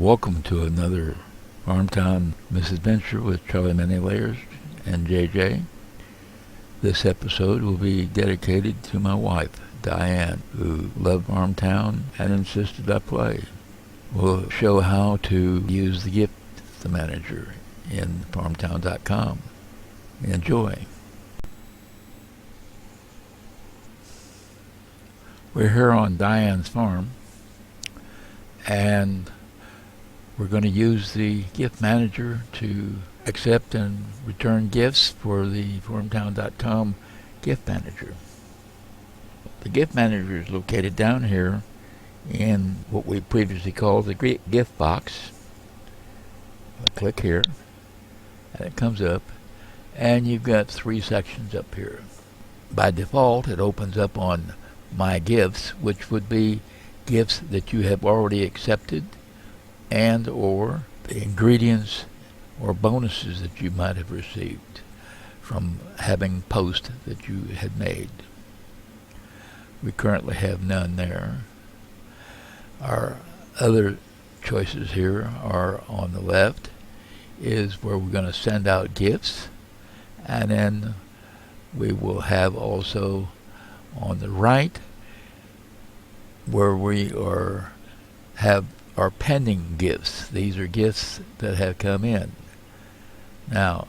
Welcome to another Farmtown Misadventure with Charlie Many Layers and JJ. This episode will be dedicated to my wife, Diane, who loved Farmtown and insisted I play. We'll show how to use the gift manager in farmtown.com. Enjoy. We're here on Diane's farm, and we're going to use the gift manager to accept and return gifts for the farmtown.com gift manager. The gift manager is located down here in what we previously called the gift box. I click here, and it comes up, and you've got three sections up here. By default, it opens up on My Gifts, which would be gifts that you have already accepted and or the ingredients or bonuses that you might have received from having posts that you had made. We currently have none there. Our other choices here are on the left is where we're going to send out gifts, and then we will have also on the right where we have our pending gifts. These are gifts that have come in. Now,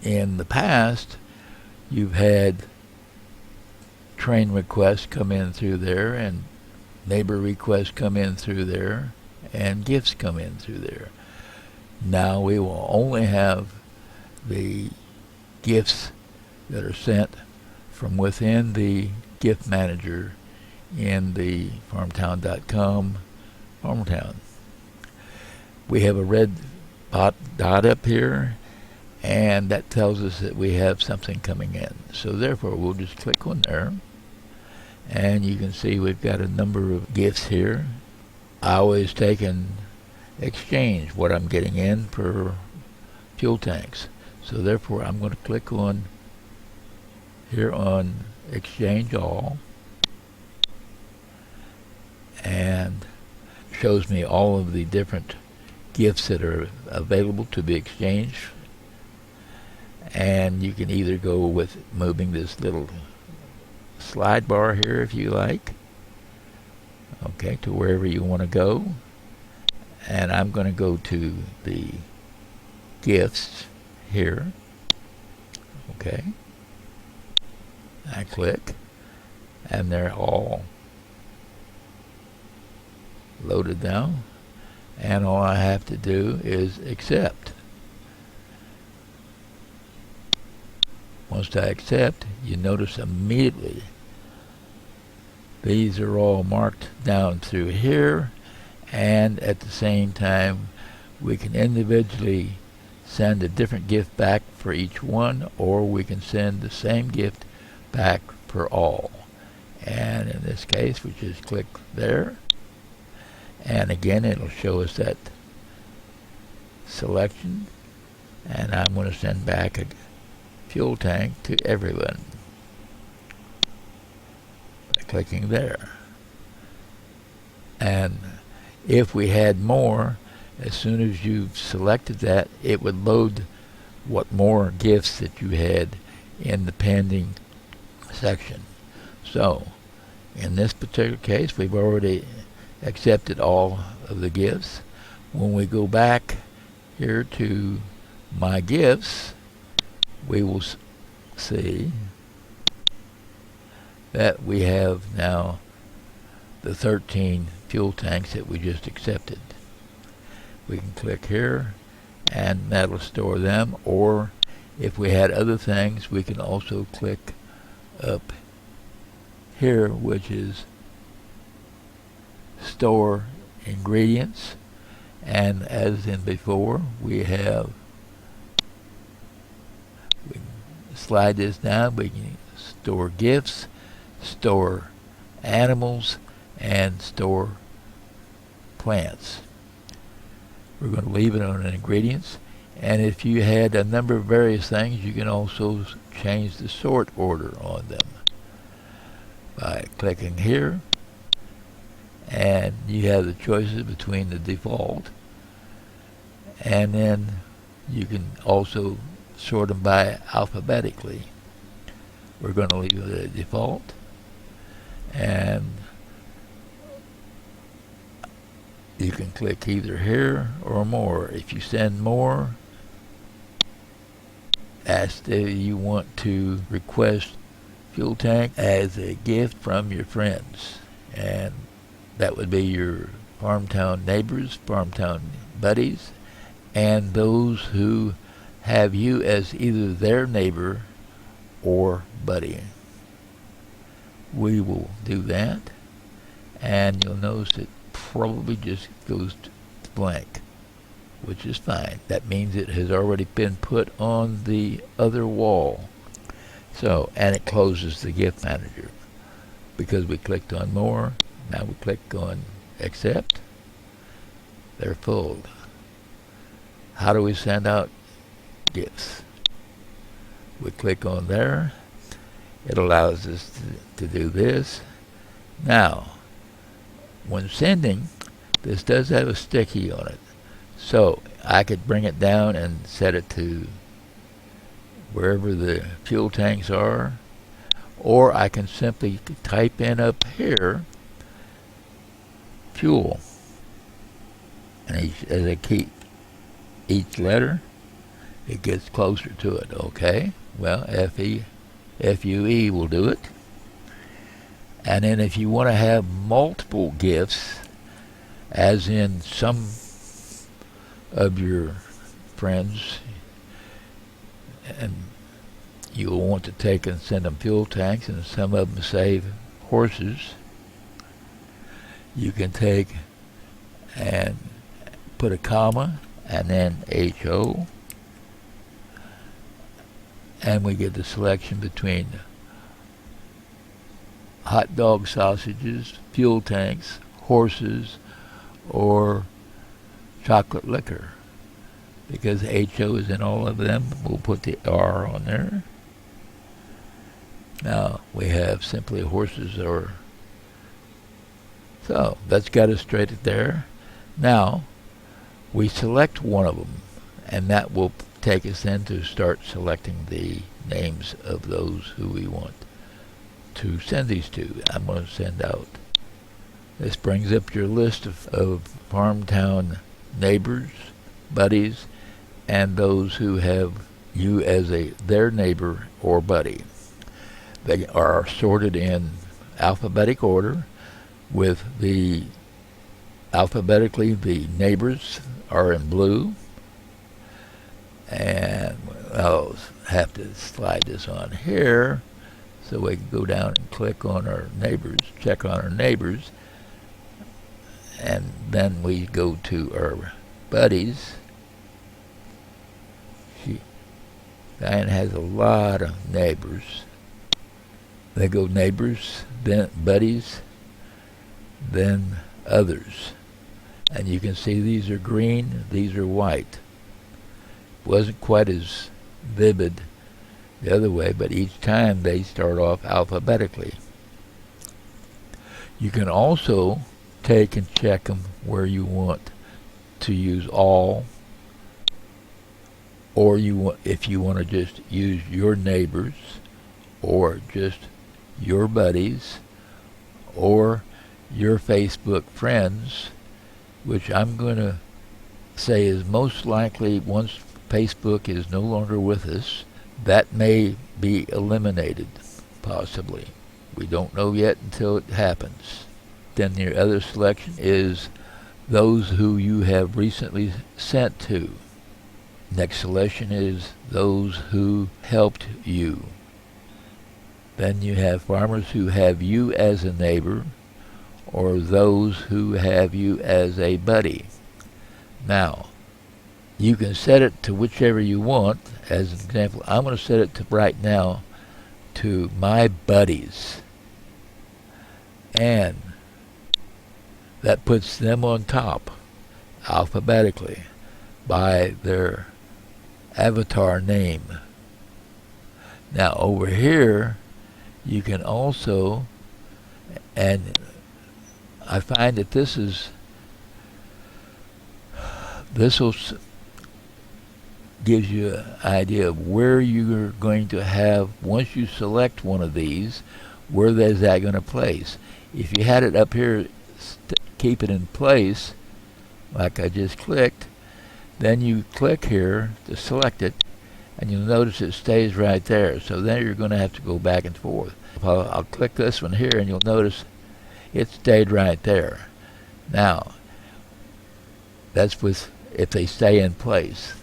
in the past, you've had train requests come in through there, and neighbor requests come in through there, and gifts come in through there. Now we will only have the gifts that are sent from within the gift manager in the farmtown.com Farmtown. We have a red dot up here, and that tells us that we have something coming in. So therefore we'll just click on there, and you can see we've got a number of gifts here. I always take and exchange what I'm getting in for fuel tanks. So therefore I'm going to click on here on exchange all, and shows me all of the different gifts that are available to be exchanged. And you can either go with moving this little slide bar here if you like, okay, to wherever you want to go. And I'm going to go to the gifts here, okay. I click, and they're all loaded down, and all I have to do is accept. Once I accept, you notice immediately these are all marked down through here, and at the same time we can individually send a different gift back for each one, or we can send the same gift back for all. And in this case we just click there, and again it'll show us that selection, and I'm going to send back a fuel tank to everyone by clicking there. And if we had more, as soon as you've selected that, it would load what more gifts that you had in the pending section. So in this particular case we've already accepted all of the gifts. When we go back here to My Gifts, we will see that we have now the 13 fuel tanks that we just accepted. We can click here, and that'll store them, or if we had other things we can also click up here, which is store ingredients, and as in before we can slide this down. We can store gifts, store animals, and store plants. We're going to leave it on ingredients, and if you had a number of various things you can also change the sort order on them by clicking here and you have the choices between the default, and then you can also sort them by alphabetically. We're going to leave it at default, and you can click either here or more. If you send more, ask that you want to request fuel tank as a gift from your friends, and that would be your Farmtown neighbors, Farmtown buddies, and those who have you as either their neighbor or buddy. We will do that, and you'll notice it probably just goes to blank, which is fine. That means it has already been put on the other wall. So, and it closes the gift manager because we clicked on more. Now we click on accept. They're full. How do we send out gifts? We click on there. It allows us to do this. Now, when sending, this does have a sticky on it. So I could bring it down and set it to wherever the fuel tanks are, or I can simply type in up here fuel, and as I keep each letter, it gets closer to it. Okay, well, FUE will do it. And then if you want to have multiple gifts, as in some of your friends, and you'll want to take and send them fuel tanks, and some of them save horses, you can take and put a comma and then HO, and we get the selection between hot dog sausages, fuel tanks, horses, or chocolate liquor. Because HO is in all of them, we'll put the R on there. Now we have simply horses, or so that's got us straight there. Now we select one of them, and that will take us then to start selecting the names of those who we want to send these to. I'm going to send out. This brings up your list of Farmtown neighbors, buddies, and those who have you as their neighbor or buddy. They are sorted in alphabetic order, with the alphabetically the neighbors are in blue, and I'll have to slide this on here so we can go down and click on our neighbors, check on our neighbors, and then we go to our buddies. Diane has a lot of neighbors. They go neighbors, then buddies, then others. And you can see these are green, these are white. Wasn't quite as vivid the other way, but each time they start off alphabetically. You can also take and check them where you want to use all, or if you want to just use your neighbors, or just your buddies, or your Facebook friends, which I'm going to say is most likely, once Facebook is no longer with us, that may be eliminated, possibly. We don't know yet until it happens. Then your other selection is those who you have recently sent to. Next selection is those who helped you. Then you have farmers who have you as a neighbor, or those who have you as a buddy. Now, you can set it to whichever you want. As an example, I'm going to set it to right now to my buddies. And that puts them on top alphabetically by their avatar name. Now over here you can also, and I find that this will gives you an idea of where you're going to have, once you select one of these, where is that going to place. If you had it up here, keep it in place, like I just clicked, then you click here to select it, and you'll notice it stays right there. So then you're going to have to go back and forth. I'll click this one here, and you'll notice it stayed right there. Now, that's with if they stay in place.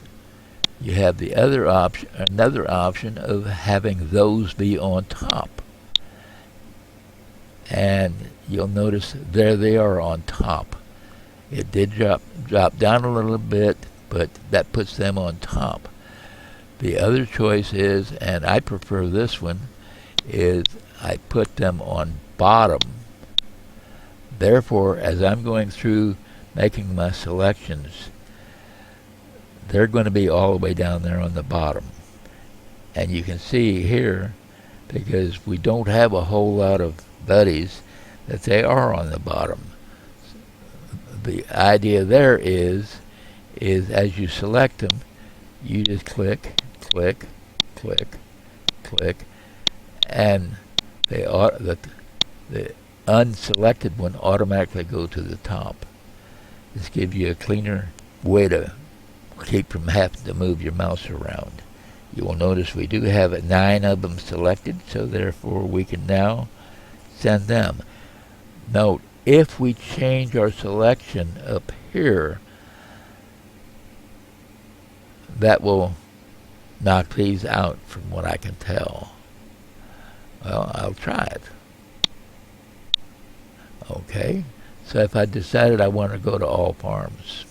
You have the other option, another option of having those be on top. And you'll notice there they are on top. It did drop down a little bit, but that puts them on top. The other choice is, and I prefer this one, is I put them on bottom. Therefore, as I'm going through making my selections, they're going to be all the way down there on the bottom. And you can see here, because we don't have a whole lot of buddies, that they are on the bottom. The idea there is as you select them, you just click, click, click, click, and the unselected one automatically go to the top. This gives you a cleaner way to keep from having to move your mouse around. You will notice we do have 9 of them selected, so therefore we can now send them. Note, if we change our selection up here, that will knock these out from what I can tell. Well, I'll try it. Okay, so if I decided I want to go to all farms,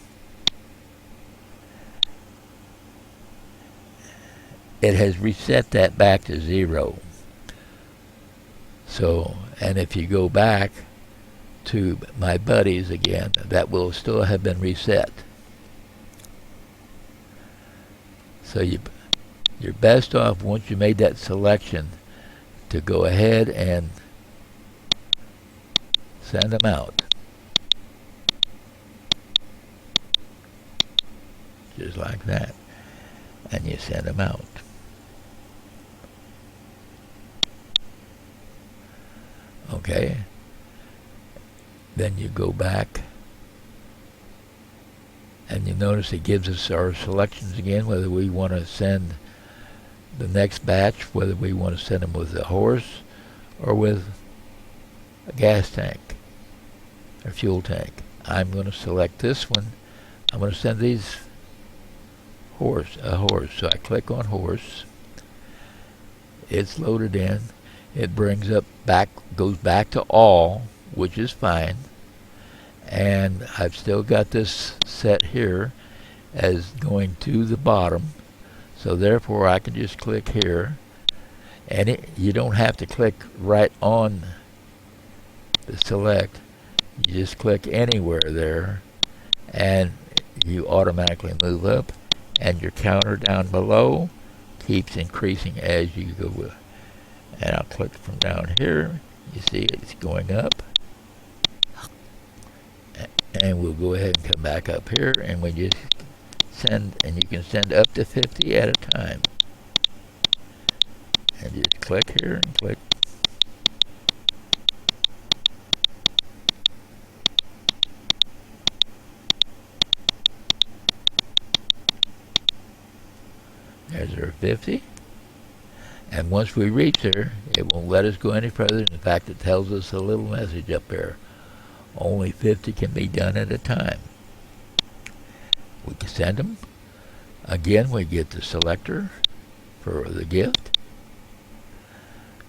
it has reset that back to 0. So, and if you go back to my buddies again, that will still have been reset. So you're best off, once you made that selection, to go ahead and send them out. Just like that. And you send them out. Okay. Then you go back, and you notice it gives us our selections again, whether we want to send the next batch, whether we want to send them with a horse or with a gas tank or fuel tank. I'm going to select this one. I'm going to send these a horse. So I click on horse. It's loaded in. It brings up goes back to all, which is fine. And I've still got this set here as going to the bottom. So therefore I can just click here. And you don't have to click right on the select. You just click anywhere there, and you automatically move up, and your counter down below keeps increasing as you go. And I'll click from down here. You see it's going up. And we'll go ahead and come back up here, and we just send, and you can send up to 50 at a time. And just click here and click. There's our 50. And once we reach there, it won't let us go any further. In fact, it tells us a little message up there. Only 50 can be done at a time. We can send them. Again, we get the selector for the gift.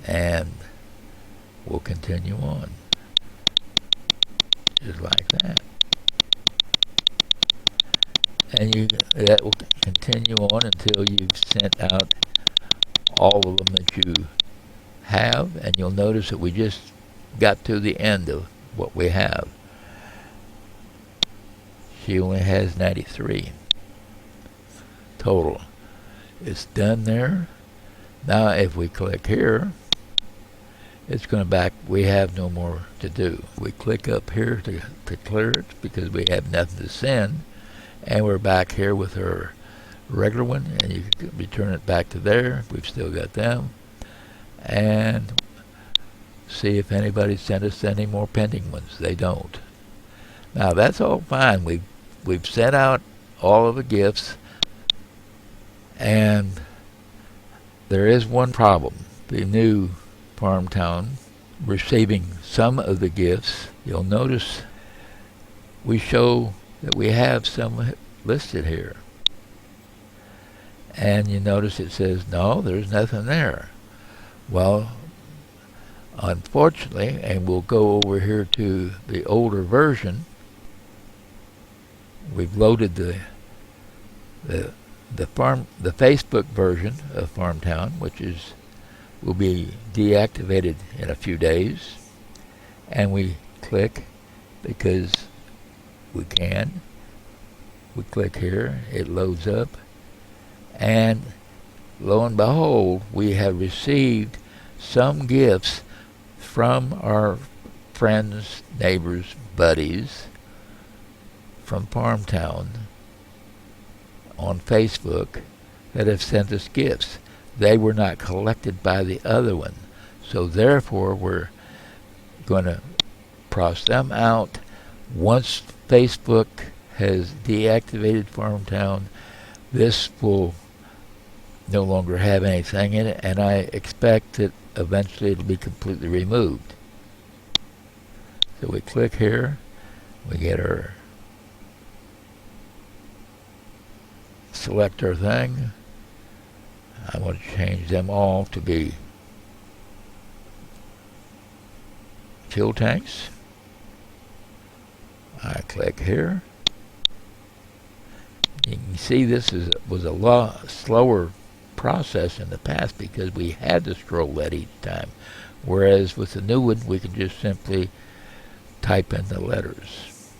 And we'll continue on. Just like that. And that will continue on until you've sent out all of them that you have. And you'll notice that we just got to the end of what we have. She only has 93 total. It's done there. Now if we click here, it's going to back. We have no more to do. We click up here to clear it because we have nothing to send, and we're back here with our regular one, and you can return it back to there. We've still got them, and see if anybody sent us any more pending ones. They don't. Now that's all fine. We've sent out all of the gifts, and there is one problem. The new Farmtown receiving some of the gifts. You'll notice we show that we have some listed here. And you notice it says, no, there's nothing there. Well, unfortunately, and we'll go over here to the older version, we've loaded the Facebook version of Farmtown, which will be deactivated in a few days, and we click because we can. We click here, it loads up, and lo and behold, we have received some gifts from our friends, neighbors, buddies from Farmtown on Facebook that have sent us gifts. They were not collected by the other one, so therefore we're going to cross them out. Once Facebook has deactivated Farmtown, this will no longer have anything in it, and I expect that eventually it'll be completely removed. So we click here, we get our select our thing. I want to change them all to be fuel tanks. I click here. You can see this was a lot slower process in the past because we had to scroll that each time, whereas with the new one we can just simply type in the letters.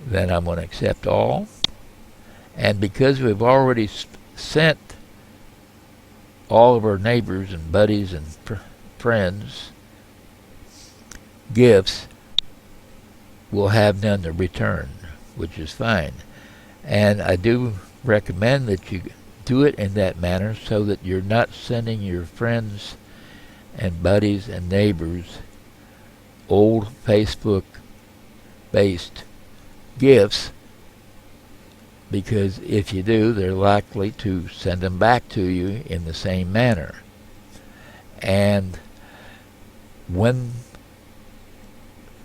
Then I'm going to accept all, and because we've already sent all of our neighbors and buddies and friends gifts, we'll have none to return, which is fine. And I do recommend that you do it in that manner so that you're not sending your friends and buddies and neighbors old Facebook-based gifts, because if you do, they're likely to send them back to you in the same manner. And when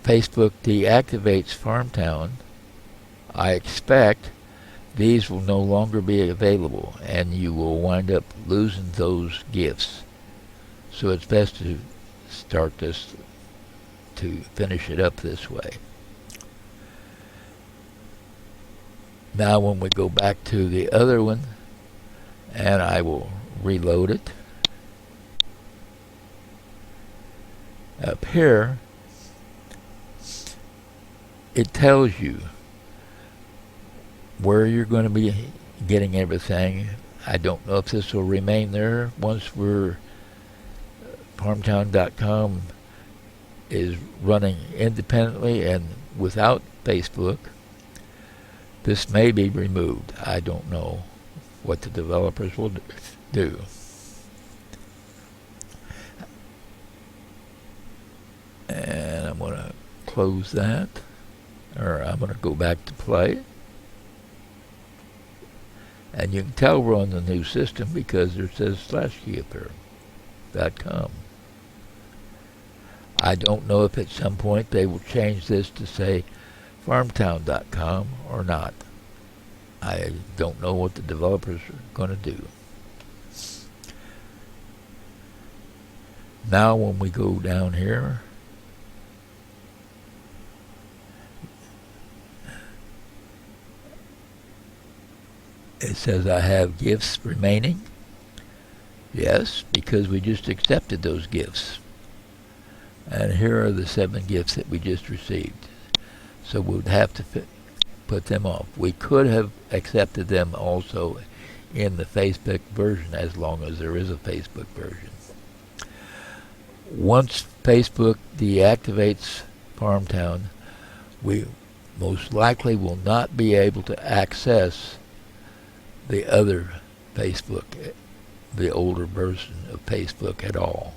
Facebook deactivates Farmtown, I expect these will no longer be available, and you will wind up losing those gifts. So it's best to start this, to finish it up this way. Now when we go back to the other one, and I will reload it, up here it tells you where you're going to be getting everything. I don't know if this will remain there once Farmtown.com is running independently and without Facebook. This may be removed. I don't know what the developers will do. And I'm going to close that, or I'm going to go back to play. And you can tell we're on the new system because there says /keyappear.com. I don't know if at some point they will change this to say Farmtown.com or not. I don't know what the developers are going to do. Now when we go down here, it says I have gifts remaining. Yes, because we just accepted those gifts. And here are the 7 gifts that we just received. So we would have to put them off. We could have accepted them also in the Facebook version, as long as there is a Facebook version. once Facebook deactivates Farmtown, we most likely will not be able to access the other Facebook, the older version of Facebook at all.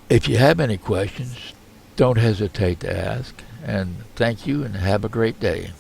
If you have any questions, don't hesitate to ask. And thank you and have a great day.